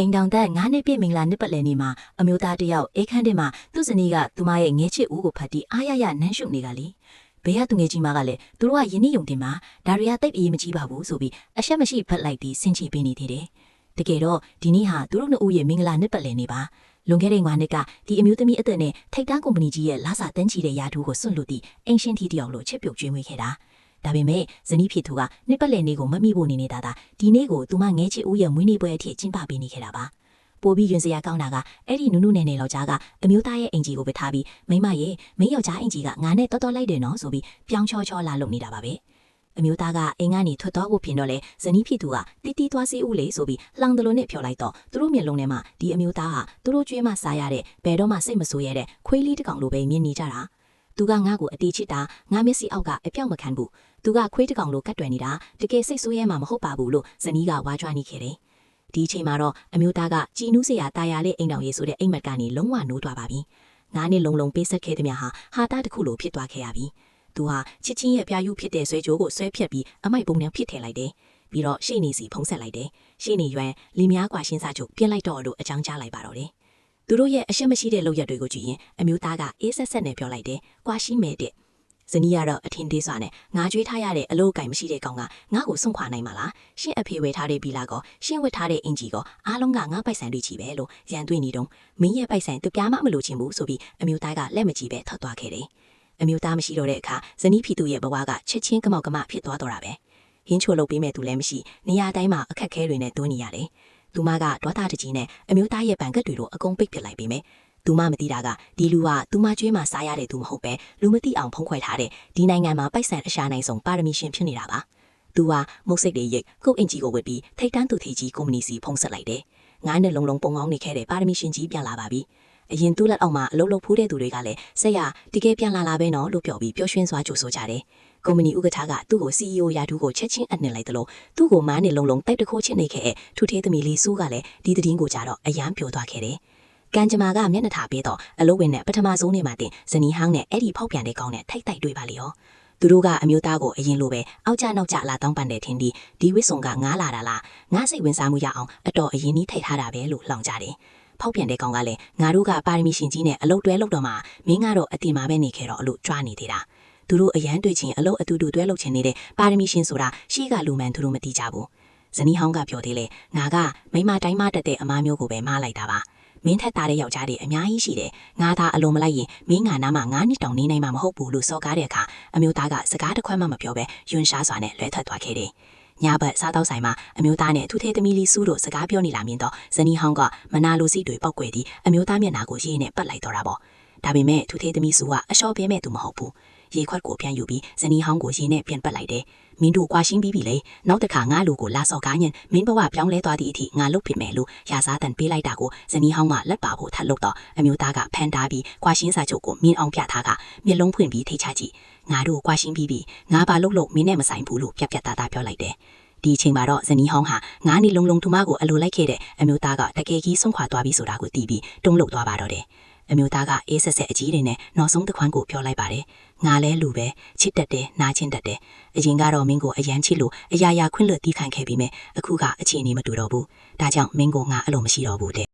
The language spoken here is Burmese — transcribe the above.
အိမ်တောင်သက်9နှစ်ပြည့်မင်္ဂလာနှစ်ပတ်လည်နေ့မှာအမျိုးသားတယောက်အေးခန်းထဲမှာသူ့ဇနီးကသူမရဲ့ငယ်ချစ်ဦးကိုဖတ်ပြီးအားရရနမ်းရှုပ်နေတာလေဘေးကသူငယ်ကြီးမကလည်းသူတို့ကယင်းနှယုံတင်မှာဒါတွေကတိတ်အေးမကြီးပါဘူးဆိုပြီးအရှက်မရှိဖတ်လိုက်ပြီးဆင်ချီပေးနေသေးတယ်တကယ်တော့ဒီနေ့ဟာသူတို့နှစ်ဦးရဲ့မင်္ဂလာနှစ်ပတ်လည်နေ့ပါလွန်ခဲ့တဲ့9နှစ်ကဒီအမျိုးသမီးအသက်နဲ့ထိတ်တန်းကုမ္ပဏီကြီးရဲ့လာစာတန်းချီတဲ့ယာထူးကိုစွန့်လွတ်ပြီးအင်ရှင်ထီတယောက်လိုချစ်ပြုတ်ကျွေးမွေးခဲ့တာဒါပေမဲ့ဇနီးဖြစ်သူကနှစ်ပတ်လည်နေ့ကိုမမိဖို့နေနေတာဒီနေ့ကိုသူမငဲချစ်ဦးရဲ့မွေးနေ့ပွဲအထိကျင်းပပေးနေခဲ့တာပါပိုပြီးရင်စရာကောင်းတာကအဲ့ဒီနုနုနယ်နယ်လောက်ကြားကအမျိုးသားရဲ့အင်ဂျီကိုပဲထားပြီးမိမရဲ့မင်းယောက်ျားအင်ဂျီကငါနဲ့တော်တော်လိုက်တယ်နော်ဆိုပြီးပြောင်းချောချောလာလုပ်နေတာပါပဲအမျိုးသားကအိမ်ကနေထွက်တော့ဖို့ဖြစ်တော့လေဇနီးဖြစ်သူကတီးတီးသွားစီဦးလေဆိုပြီးလှောင်တလို့နဲ့ဖြော်လိုက်တော့သူတို့မျက်လုံးထဲမှာဒီအမျိုးသားဟာသူတို့ကျွေးမှစားရတဲ့ဘယ်တော့မှစိတ်မဆိုးရတဲ့ခွေးလေးတစ်ကောင်လိုပဲမြင်နေကြတာသူကငါ့ကိုအတီးချစ်တာငါမျက်စိအောက်ကအပြောက်မခံဘူးသူကခွေးတစ်ကောင်လိုကတ်တွယ်နေတာတကယ်စိတ်ဆိုးရဲမှမဟုတ်ပါဘူးလို့ဇနီးကဝါကြွားနေခဲ့တယ်ဒီအချိန်မှာတော့အမျိုးသားကကြည်နူးစရာတာယာလေးအိမ်တော်ရေးဆိုတဲ့အိမ်မက်ကနေလုံးဝနိုးသွားပါပြီ။ငါးနှစ်လုံးပေးဆက်ခဲ့သည်များဟာတာတစ်ခုလိုဖြစ်သွားခဲ့ရပြီ။သူဟာချစ်ချင်းရဲ့ပြာယူဖြစ်တဲ့ဆွဲကြိုးကိုဆွဲဖြတ်ပြီးအမိုက်ပုံနဲ့ဖြစ်ထည့်လိုက်တယ်။ပြီးတော့ရှေ့နေစီဖုံးဆက်လိုက်တယ်။ရှေ့နေရွမ်းလီများกว่าရှင်းစာချုပ်ပြစ်လိုက်တော့လို့အကြောင်းကြားလိုက်ပါတော့တယ်။သူတို့ရဲ့အရှက်မရှိတဲ့လုပ်ရက်တွေကိုကြည့်ရင်အမျိုးသားကအေးဆက်ဆက်နဲ့ပြောလိုက်တယ်။ကွာရှိမဲတဲ့ဇနီးကတော့အထင်သေးစွာနဲ့ငါကြွေးထားရတဲ့အလုပ်ကိုင်မရှိတဲ့ကောင်ကငါ့ကိုစွန့်ခွာနိုင်မှာလားရှင့်အဖေဝယ်ထားတဲ့ဘီလာကောရှင့်ဝတ်ထားတဲ့အင်ဂျီကောအားလုံးကငါပိုက်ဆံတွေချီပဲလို့ရန်တွေ့နေတော့မင်းရဲ့ပိုက်ဆံသူပြားမမလို့ချင်ဘူးဆိုပြီးအမျိုးသားကလက်မကြည့်ပဲထွက်သွားခဲ့တယ်အမျိုးသားမရှိတော့တဲ့အခါဇနီးဖီသူရဲ့ဘဝကချက်ချင်းကမောက်ကမဖြစ်သွားတော့တာပဲဟင်းချိုလုပ်ပေးမဲ့သူလည်းမရှိနေရာတိုင်းမှာအခက်ခဲတွေနဲ့တွန်းနေရတယ်သူမကဒေါသတကြီးနဲ့အမျိုးသားရဲ့ဗန်ကတ်တွေကိုအကုန်ပိတ်ပစ်လိုက်ပေးမယ်သူမမသိတာကဒီလူကသူမကျွေးမှစားရတဲ့သူမဟုတ်ပဲလူမသိအောင်ဖုံးခွဲထားတဲ့ဒီနိုင်ငံမှာပိုက်ဆံအရှာနိုင်ဆုံးပါရမီရှင်ဖြစ်နေတာပါသူကမုတ်စိတ်တွေရိတ်ကုတ်အင်ကြီးကိုဝတ်ပြီးထိတ်တန်းသူထေကြီးကုမ္ပဏီစီဖုံးဆက်လိုက်တယ်ငါးနဲ့လုံးပုံကောင်းနေခဲ့တဲ့ပါရမီရှင်ကြီးပြန်လာပါပြီအရင်သူ့လက်အောက်မှာအလုပ်လုပ်ဖူးတဲ့သူတွေကလည်းဆက်ရတကယ်ပြန်လာပဲနော်လို့ပြောပြီးပျော်ရွှင်စွာကြိုဆိုကြတယ်ကုမ္ပဏီဥက္ကဋ္ဌကသူ့ကို CEO ရာထူးကိုချက်ချင်းအနှင်လိုက်တယ်လို့သူ့ကိုမားနဲ့လုံးတိုက်တခိုးချစ်နေခဲ့တဲ့ထူထေးသမီးလေးစူးကလည်းဒီသတင်းကိုကြားတော့အယမ်းပျော်သွားခဲ့တယ်ကံကြမ္မာကမျက်နှာထားပေးတော့အလုပ်ဝင်နဲ့ပထမဆုံးနေ့မှာတင်ဇနီးဟောင်းနဲ့အဲ့ဒီဖောက်ပြန်တဲ့ကောင်းနဲ့ထိုက်တိုက်တွေ့ပါလေရောသူတို့ကအမျိုးသားကိုအရင်လိုပဲအောက်ကျနောက်ကျလာတောင်းပန်တဲ့ထင်ဒီဒီဝစ်စုံကငားလာတာလားငါစိတ်ဝင်စားမှုရအောင်အတော်အရင်ကြီးထိတ်ထားတာပဲလို့လှောင်ကြတယ်ဖောက်ပြန်တဲ့ကောင်ကလည်းငါတို့ကပါရမီရှင်ကြီးနဲ့အလုပ်တွဲလုပ်တော့မှမင်းကတော့အတင်မှာပဲနေခဲ့တော့အလို့ကြွားနေသေးတာသူတို့အရန်တွေ့ချင်းအလုပ်အတူတူတွဲလုပ်ချင်နေတဲ့ပါရမီရှင်ဆိုတာရှေ့ကလူမှန်သူတို့မသိကြဘူးဇနီးဟောင်းကပြောသေးလေငါကမိမတိုင်းမတက်တဲ့အမားမျိုးကိုပဲမားလိုက်တာပါမင်းထက်သားတဲ့ယောက်ျားတွေအများကြီးရှိတယ်ငါသာအလုံးမလိုက်ရင်မင်းငါနားမှာ9နှစ်တောင်နေနိုင်မှာမဟုတ်ဘူးလို့စော်ကားတဲ့အခါအမျိုးသားကစကားတစ်ခွက်မှမပြောဘဲယွန်းရှားစွာနဲ့လွဲထွက်သွားခဲ့တယ်ညဘက်စားတော့ဆိုင်မှာအမျိုးသားနဲ့သူသေးသမီးလေးစူးတို့စကားပြောနေလာမြင်တော့ဇနီးဟောင်းကမနာလိုစိတ်တွေပောက်ကွယ်ပြီးအမျိုးသားမျက်နှာကိုရေးနဲ့ပတ်လိုက်တော့တာပေါ့ဒါပေမဲ့သူသေးသမီးစူးကအလျှော့ပြဲမဲ့သူမဟုတ်ဘူးရေခွက်ကိုပြန်ယူပြီးဇနီးဟောင်းကိုရေနဲ့ပြန်ပတ်လိုက်တယ်မင်းတို့ကွာရှင်းပြီးပြီလေနောက်တစ်ခါငါလူကိုလာစော်ကားရင်မင်းဘဝပြောင်းလဲသွားသည့်အထိငါလုပ်ဖြစ်မယ်လို့ရာစားတန်ပေးလိုက်တာကိုဇနီးဟောင်းကလက်ပါဖို့ထပ်လုပ်တော့အမျိုးသားကဖန်တားပြီးကွာရှင်းစာချုပ်ကိုမြင်အောင်ပြထားကမျက်လုံးဖွင့်ပြီးထိချကြည့်ငါတို့ကွာရှင်းပြီးပြီငါဘာလုပ်မင်းနဲ့မဆိုင်ဘူးလို့ပြပြသားသားပြောလိုက်တယ်ဒီအချိန်မှာတော့ဇနီးဟောင်းဟာငါးနှစ်လုံးသူမကိုအလိုလိုက်ခဲ့တဲ့အမျိုးသားကတကယ်ကြီးဆုံးခွာသွားပြီဆိုတာကိုသိပြီးတုံးလှုပ်သွားပါတော့တယ်အမျိုးသားကအေးဆက်ဆက်အကြီးတွေနဲ့နောက်ဆုံးတစ်ခွန်းကိုပြောလိုက်ပါတယ်ငါလဲလူပဲချစ်တတ်တယ်နားချင်းတတ်တယ်အရင်ကတော့မင်းကိုအရန်ချစ်လို့အရာရာခွင့်လွှတ်တီးခံခဲ့ပြီးမြဲအခုကအခြေအနေမတူတော့ဘူးဒါကြောင့်မင်းကိုငါအလိုမရှိတော့ဘူးတဲ့